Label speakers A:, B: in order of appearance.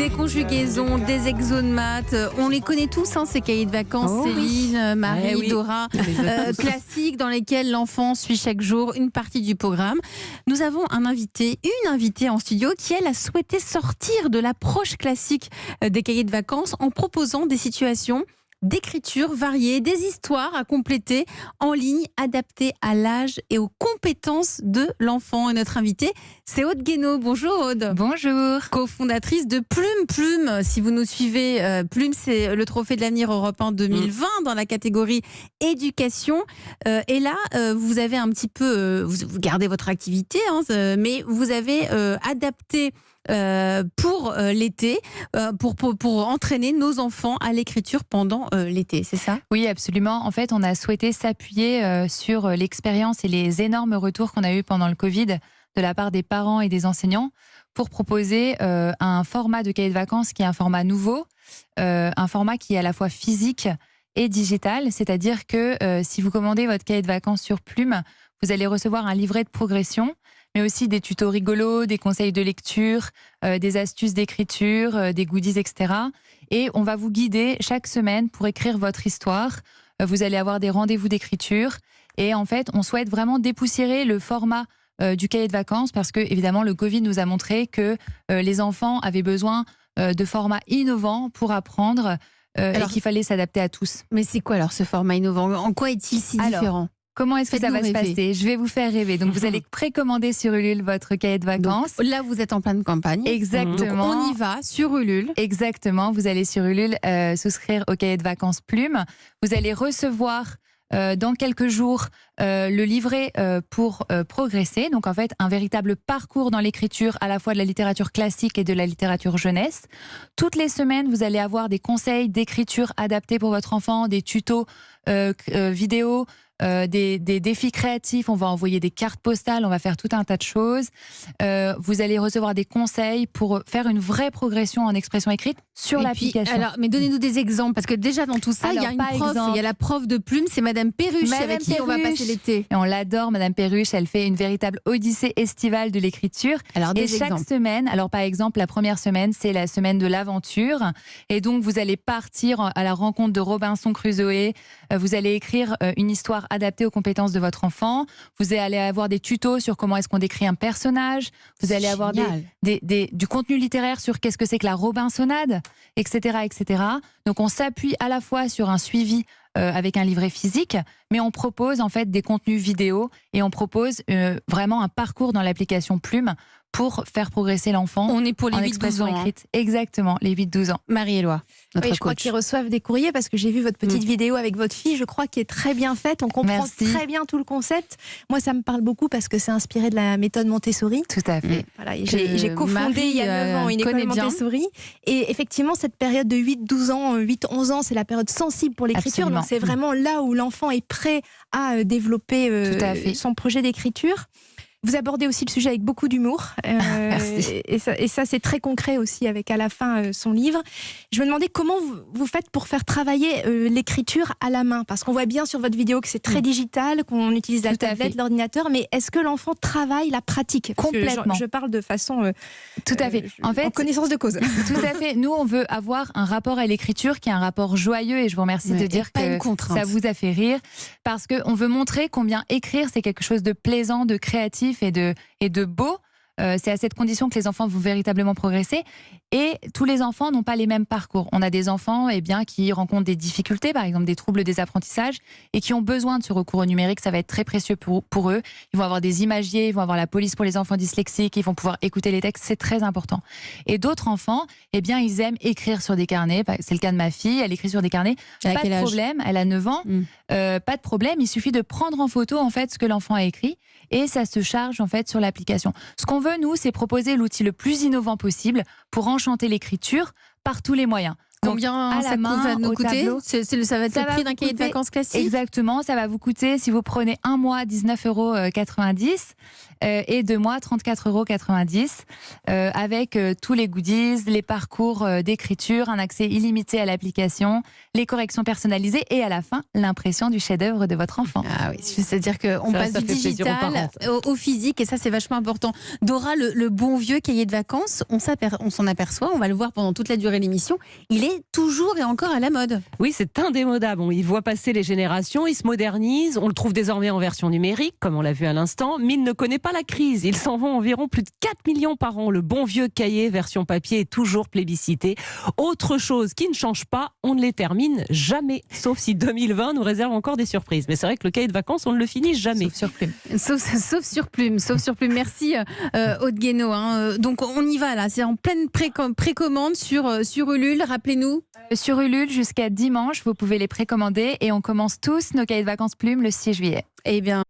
A: Des conjugaisons, des exos de maths, on les connaît tous, ces cahiers de vacances, Céline, Marie, Dora, classiques dans lesquels l'enfant suit chaque jour une partie du programme. Nous avons une invitée en studio qui, elle, a souhaité sortir de l'approche classique des cahiers de vacances en proposant des situations d'écriture variée, des histoires à compléter en ligne, adaptées à l'âge et aux compétences de l'enfant. Et notre invitée, c'est Aude Guénaud. Bonjour Aude.
B: Bonjour.
A: Cofondatrice de Plume. Si vous nous suivez, Plume, c'est le trophée de l'avenir européen 2020 dans la catégorie éducation. Et là, vous avez un petit peu, vous gardez votre activité, mais vous avez adapté pour l'été, pour entraîner nos enfants à l'écriture pendant l'été, c'est ça ?
B: Oui, absolument. En fait, on a souhaité s'appuyer sur l'expérience et les énormes retours qu'on a eus pendant le Covid de la part des parents et des enseignants pour proposer un format de cahier de vacances qui est un format nouveau, un format qui est à la fois physique et digital, c'est-à-dire que si vous commandez votre cahier de vacances sur Plume, vous allez recevoir un livret de progression, mais aussi des tutos rigolos, des conseils de lecture, des astuces d'écriture, des goodies, etc. Et on va vous guider chaque semaine pour écrire votre histoire. Vous allez avoir des rendez-vous d'écriture. Et en fait, on souhaite vraiment dépoussiérer le format du cahier de vacances parce que, évidemment, le Covid nous a montré que les enfants avaient besoin de formats innovants pour apprendre et qu'il fallait s'adapter à tous.
A: Mais c'est quoi alors ce format innovant ? En quoi est-il si différent ?
B: Comment est-ce que ça va se passer ? Je vais vous faire rêver. Donc, vous allez précommander sur Ulule votre cahier de vacances.
A: Donc, là, vous êtes en pleine campagne.
B: Exactement.
A: Donc, on y va sur Ulule.
B: Exactement. Vous allez sur Ulule souscrire au cahier de vacances Plume. Vous allez recevoir dans quelques jours le livret pour progresser. Donc, en fait, un véritable parcours dans l'écriture à la fois de la littérature classique et de la littérature jeunesse. Toutes les semaines, vous allez avoir des conseils d'écriture adaptés pour votre enfant, des tutos vidéo, des défis créatifs, on va envoyer des cartes postales, on va faire tout un tas de choses. Vous allez recevoir des conseils pour faire une vraie progression en expression écrite sur l'application.
A: Alors, mais donnez-nous des exemples, parce que déjà dans tout ça, il y a une prof, il y a la prof de Plume, c'est Madame Perruche, avec qui on va passer l'été.
B: Et on l'adore, Madame Perruche, elle fait une véritable odyssée estivale de l'écriture.
A: Alors,
B: et chaque semaine, alors par exemple, la première semaine, c'est la semaine de l'aventure. Et donc, vous allez partir à la rencontre de Robinson Crusoe. Vous allez écrire une histoire adaptée aux compétences de votre enfant. Vous allez avoir des tutos sur comment est-ce qu'on décrit un personnage. Vous allez avoir du contenu littéraire sur qu'est-ce que c'est que la Robinsonade, etc., etc. Donc, on s'appuie à la fois sur un suivi avec un livret physique, mais on propose en fait des contenus vidéo et on propose vraiment un parcours dans l'application Plume pour faire progresser l'enfant.
A: On est pour les
B: 8-12
A: ans.
B: Écrite. Exactement, les 8-12 ans.
A: Marie-Éloi, notre
C: coach. Je crois qu'ils reçoivent des courriers parce que j'ai vu votre petite vidéo avec votre fille, je crois, qui est très bien faite. On comprend très bien tout le concept. Moi, ça me parle beaucoup parce que c'est inspiré de la méthode Montessori.
B: Tout à fait.
C: Voilà, j'ai cofondé il y a 9 ans une école Montessori. Et effectivement, cette période de 8-12 ans, 8-11 ans, c'est la période sensible pour l'écriture.
B: Absolument.
C: Donc, c'est vraiment là où l'enfant est prêt à développer son projet d'écriture. Vous abordez aussi le sujet avec beaucoup d'humour.
B: Merci.
C: Et ça, c'est très concret aussi avec à la fin son livre. Je me demandais comment vous faites pour faire travailler l'écriture à la main. Parce qu'on voit bien sur votre vidéo que c'est très digital, qu'on utilise la tablette, l'ordinateur. Mais est-ce que l'enfant travaille la pratique ?
B: Complètement.
C: Je parle de façon
B: tout à fait. En
C: connaissance de cause.
B: Tout à fait. Nous, on veut avoir un rapport à l'écriture qui est un rapport joyeux. Et je vous remercie de dire que ça vous a fait rire. Parce qu'on veut montrer combien écrire, c'est quelque chose de plaisant, de créatif et de beau. C'est à cette condition que les enfants vont véritablement progresser. Et tous les enfants n'ont pas les mêmes parcours. On a des enfants qui rencontrent des difficultés, par exemple des troubles des apprentissages, et qui ont besoin de ce recours au numérique. Ça va être très précieux pour eux. Ils vont avoir des imagiers, ils vont avoir la police pour les enfants dyslexiques, ils vont pouvoir écouter les textes, c'est très important. Et d'autres enfants, ils aiment écrire sur des carnets. C'est le cas de ma fille, elle écrit sur des carnets. Pas de problème, elle a 9 ans. Pas de problème, il suffit de prendre en photo en fait ce que l'enfant a écrit et ça se charge en fait sur l'application. Ce qu'on veut, nous, c'est proposer l'outil le plus innovant possible pour enchanter l'écriture par tous les moyens.
A: Combien ça va nous coûter? Ça va être le prix d'un cahier de vacances classique?
B: Exactement, ça va vous coûter, si vous prenez un mois, 19,90 € et 2 mois, 34,90 € avec tous les goodies, les parcours d'écriture, un accès illimité à l'application, les corrections personnalisées et à la fin, l'impression du chef-d'œuvre de votre enfant.
A: Ah oui, c'est-à-dire qu'on passe du digital au physique et ça, c'est vachement important. Dora, le bon vieux cahier de vacances, on s'en aperçoit, on va le voir pendant toute la durée de l'émission, il est toujours et encore à la mode.
D: Oui, c'est indémodable. Il voit passer les générations, il se modernise, on le trouve désormais en version numérique, comme on l'a vu à l'instant, mais il ne connaît pas la crise. Il s'en vend environ plus de 4 millions par an. Le bon vieux cahier version papier est toujours plébiscité. Autre chose qui ne change pas, on ne les termine jamais, sauf si 2020 nous réserve encore des surprises. Mais c'est vrai que le cahier de vacances, on ne le finit jamais.
B: Sauf sur plume.
A: Sauf sur plume. Merci Aude Guénaud. Donc on y va là, c'est en pleine précommande sur Ulule, rappelez-nous.
B: Sur Ulule, jusqu'à dimanche, vous pouvez les précommander et on commence tous nos cahiers de vacances plumes le 6 juillet.
A: Eh bien,